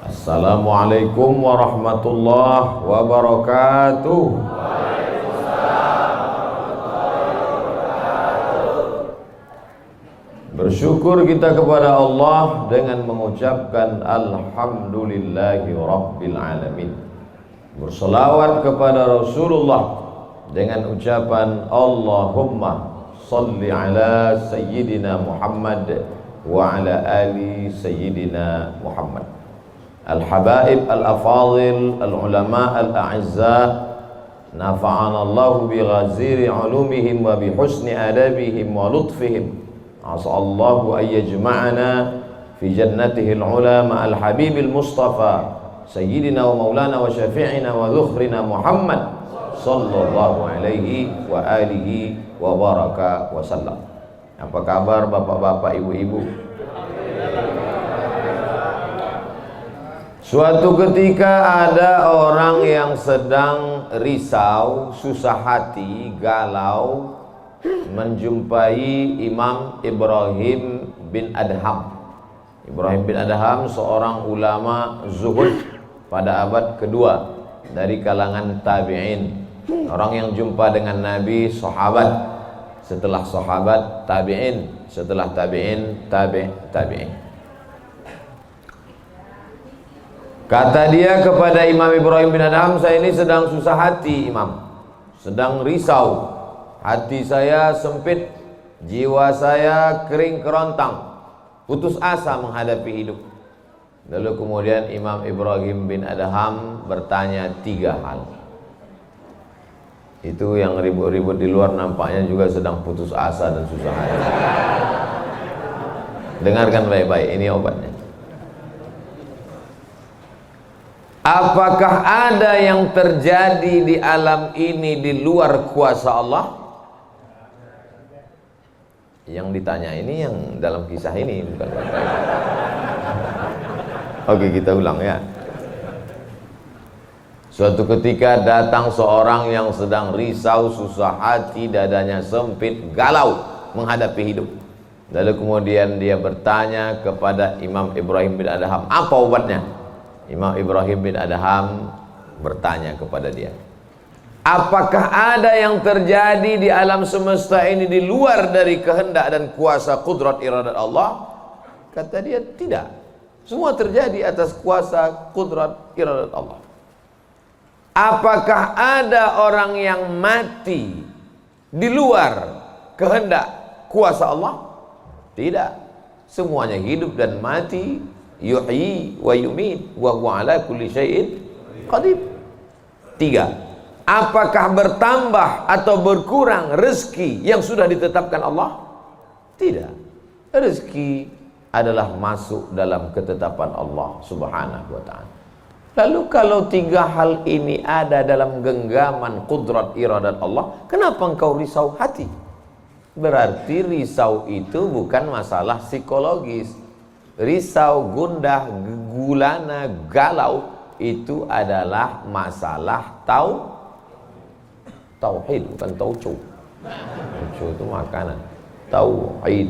Assalamualaikum warahmatullahi wabarakatuh. Bersyukur kita kepada Allah dengan mengucapkan Alhamdulillahi Rabbil Alamin. Berselawat kepada Rasulullah dengan ucapan Allahumma salli ala Sayyidina Muhammad wa ala ali Sayyidina Muhammad. Al-habaib al-afadil al-ulama al-a'izza, nafa'ana Allahu bi ghaziri ulumihim wa bi husni adabihim wa lutfihim. As'allahu an yajma'ana fi jannatihi al-ula ma'al habibil mustafa sayyidina wa maulana wa syafi'ina wa dhukhrina Muhammad sallallahu alaihi wa alihi wa baraka wa sallam. Apa kabar bapak-bapak, ibu-ibu? Suatu ketika ada orang yang sedang risau, susah hati, galau, menjumpai Imam Ibrahim bin Adham. Ibrahim bin Adham seorang ulama zuhud pada abad kedua dari kalangan tabi'in. Orang yang jumpa dengan Nabi, sahabat, setelah sahabat tabi'in, setelah tabi'in tabi'in. Kata dia kepada Imam Ibrahim bin Adham, saya ini sedang susah hati Imam, sedang risau. Hati saya sempit, jiwa saya kering kerontang, putus asa menghadapi hidup. Lalu kemudian Imam Ibrahim bin Adham bertanya 3 hal. Itu yang ribut-ribut di luar nampaknya juga sedang putus asa dan susah hati. Dengarkan baik-baik, ini obatnya. Apakah ada yang terjadi di alam ini di luar kuasa Allah? Yang ditanya ini yang dalam kisah ini, bukan. Oke, kita ulang ya. Suatu ketika datang seorang yang sedang risau, susah hati, dadanya sempit, galau menghadapi hidup. Lalu kemudian dia bertanya kepada Imam Ibrahim bin Adham, apa obatnya? Imam Ibrahim bin Adham bertanya kepada dia, apakah ada yang terjadi di alam semesta ini di luar dari kehendak dan kuasa kudrat iradat Allah? Kata dia, tidak. Semua terjadi atas kuasa kudrat iradat Allah. Apakah ada orang yang mati di luar kehendak kuasa Allah? Tidak. Semuanya hidup dan mati. Yuhyi wa yumit wa huwa ala kulli syai'in qadir. 3. Apakah bertambah atau berkurang rezeki yang sudah ditetapkan Allah? Tidak. Rezeki adalah masuk dalam ketetapan Allah subhanahu wa ta'ala. Lalu kalau 3 hal ini ada dalam genggaman kudrat iradat Allah, kenapa engkau risau hati? Berarti risau itu bukan masalah psikologis. Risau, gundah, gulana, galau itu adalah masalah tauhid, bukan tauco. Tauco itu makanan. Tauhid.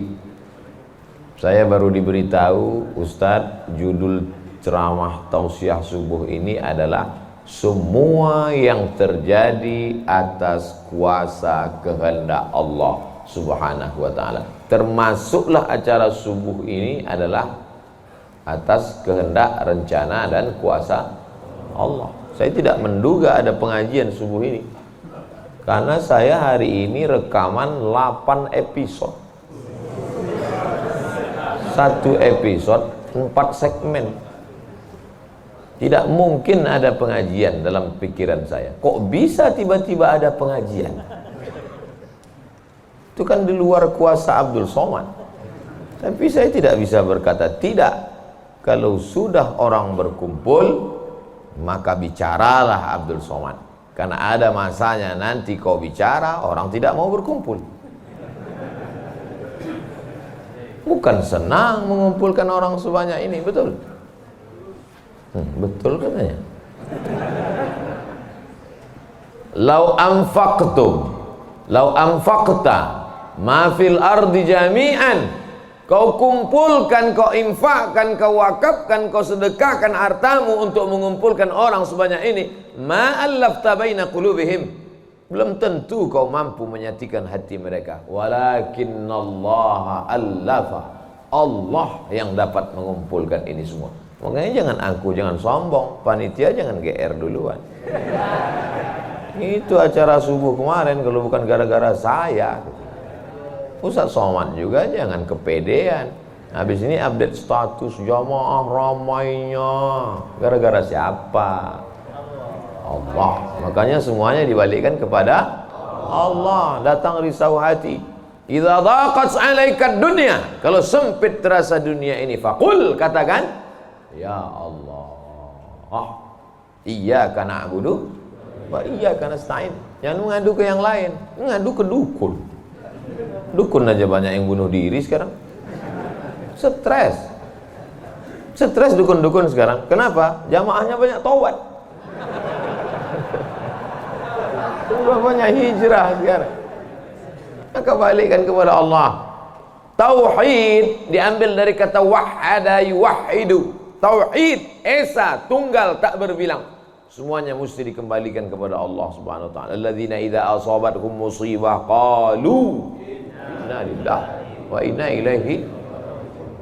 Saya baru diberitahu, Ustadz, judul ceramah tausiah subuh ini adalah semua yang terjadi atas kuasa kehendak Allah subhanahu wa ta'ala. Termasuklah acara subuh ini adalah atas kehendak, rencana dan kuasa Allah. Saya tidak menduga ada pengajian subuh ini, karena saya hari ini rekaman 8 episode. 1 episode 4 segmen. Tidak mungkin ada pengajian dalam pikiran saya. Kok bisa tiba-tiba ada pengajian? Itu kan di luar kuasa Abdul Somad. Tapi saya tidak bisa berkata tidak. Kalau sudah orang berkumpul, maka bicaralah Abdul Somad. Karena ada masanya nanti kau bicara, orang tidak mau berkumpul. Bukan senang mengumpulkan orang sebanyak ini, betul? Betul katanya. Lau anfaqta ma fil ardi jami'an Kau kumpulkan, kau infakkan, kau wakafkan, kau sedekahkan hartamu untuk mengumpulkan orang sebanyak ini, ma'allafta baina qulubihim, belum tentu kau mampu menyatukan hati mereka. Walakinnallaha allafa, Allah yang dapat mengumpulkan ini semua. Makanya jangan angku, jangan sombong, panitia jangan GR duluan. Itu acara subuh kemarin kalau bukan gara-gara saya. Ustaz Somad juga jangan kepedean. Habis ini update status jamaah ramainya. Gara-gara siapa? Allah. Makanya semuanya dibalikkan kepada Allah. Datang risau hati. Idza dhaqat 'alaika dunya, kalau sempit terasa dunia ini, faqul, katakan, ya Allah, iyyaka na'budu wa iyyaka nasta'in. Jangan mengadu ke yang lain, mengadu ke dukun. Dukun aja banyak yang bunuh diri sekarang. Stres dukun-dukun sekarang. Kenapa? Jamaahnya banyak taubat. Sudah banyak hijrah sekarang. Maka balikkan kepada Allah. Tauhid diambil dari kata wahada yuwahidu. Tauhid, esa, tunggal, tak berbilang. Semuanya mesti dikembalikan kepada Allah Subhanahu wa taala. Alladzina idza asabatkum musibah qalu inna lillahi wa inna ilaihi.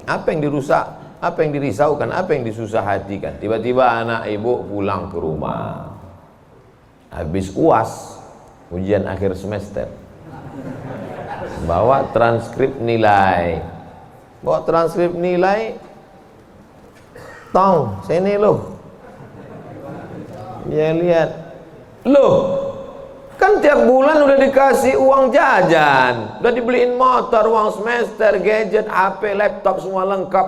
Apa yang dirusak, apa yang dirisaukan, apa yang disusah hatikan. Tiba-tiba anak ibu pulang ke rumah, habis UAS, ujian akhir semester, bawa transkrip nilai, tong sini loh. Dia lihat, loh, kan tiap bulan udah dikasih uang jajan, udah dibeliin motor, uang semester, gadget, HP, laptop, semua lengkap.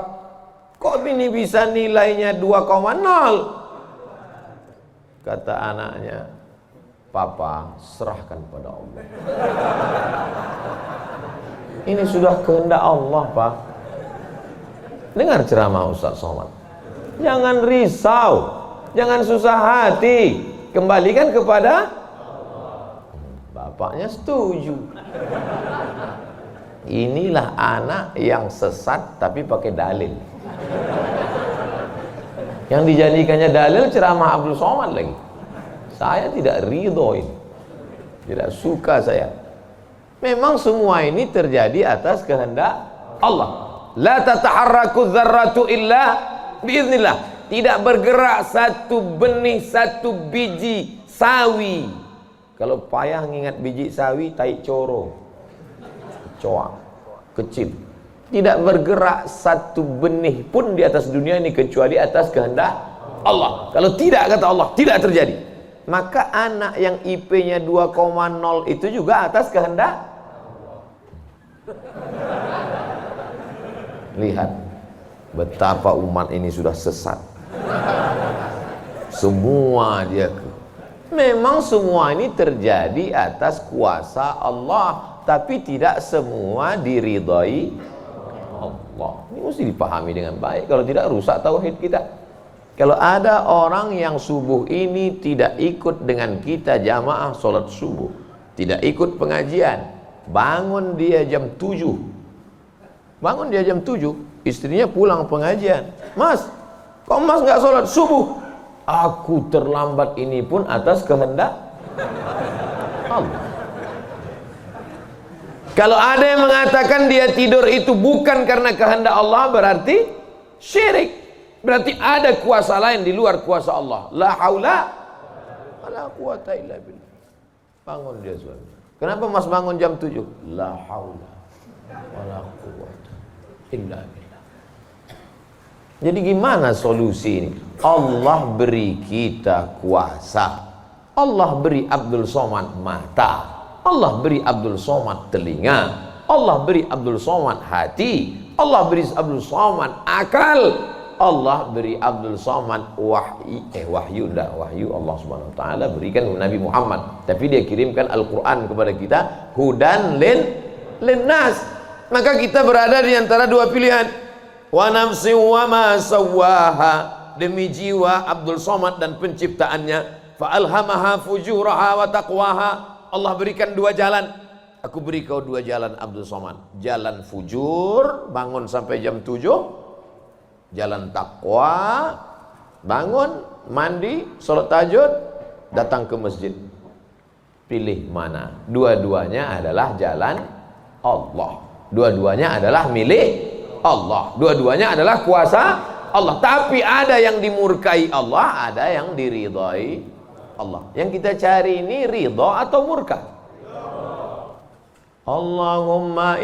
Kok ini bisa nilainya 2,0? Kata anaknya, Papa, serahkan pada Allah. Ini sudah kehendak Allah, Pak. Dengar ceramah Ustaz Somad. Jangan risau, jangan susah hati, kembalikan kepada bapaknya. Setuju. Inilah anak yang sesat tapi pakai dalil. Yang dijadikannya dalil ceramah Abdul Somad lagi. Saya tidak ridho ini, tidak suka saya. Memang semua ini terjadi atas kehendak Allah. La tataharraku dzarratu illa biiznillah. Tidak bergerak satu benih, satu biji sawi. Kalau payah ngingat biji sawi, tai coro, kecoa, kecil. Tidak bergerak satu benih pun di atas dunia ini kecuali atas kehendak Allah. Kalau tidak, kata Allah, tidak terjadi. Maka anak yang IP-nya 2,0 itu juga atas kehendak. Lihat betapa umat ini sudah sesat. Semua dia, memang semua ini terjadi atas kuasa Allah, tapi tidak semua diridhai Allah. Ini mesti dipahami dengan baik, kalau tidak rusak tauhid kita. Kalau ada orang yang subuh ini tidak ikut dengan kita jamaah sholat subuh, tidak ikut pengajian, bangun dia jam 7, istrinya pulang pengajian, Mas, kok Mas nggak sholat subuh? Aku terlambat, ini pun atas kehendak Allah. Kalau ada yang mengatakan dia tidur itu bukan karena kehendak Allah, berarti syirik. Berarti ada kuasa lain di luar kuasa Allah. La haula wala quwata illa billah. Bangun dia suami. Kenapa Mas bangun jam 7? La haula wala quwata illa billah. Jadi gimana solusi ini? Allah beri kita kuasa. Allah beri Abdul Somad mata. Allah beri Abdul Somad telinga. Allah beri Abdul Somad hati. Allah beri Abdul Somad akal. Allah beri Abdul Somad wahyu Allah Subhanahu wa taala berikan Nabi Muhammad, tapi dia kirimkan Al-Qur'an kepada kita, hudan linnas. Maka kita berada di antara dua pilihan. Wa nafsi wa ma sawwaha, demi jiwa Abdul Somad dan penciptaannya, fa alhamaha fujuraha wa taqwaha. Allah berikan dua jalan. Aku beri kau dua jalan Abdul Somad. Jalan fujur, bangun sampai jam 7. Jalan takwa, bangun, mandi, sholat tahajud, datang ke masjid. Pilih mana? Dua-duanya adalah jalan Allah. Dua-duanya adalah milik Allah. Dua-duanya adalah kuasa Allah. Tapi ada yang dimurkai Allah, ada yang diridhai Allah. Yang kita cari ini ridha atau murka? Allahumma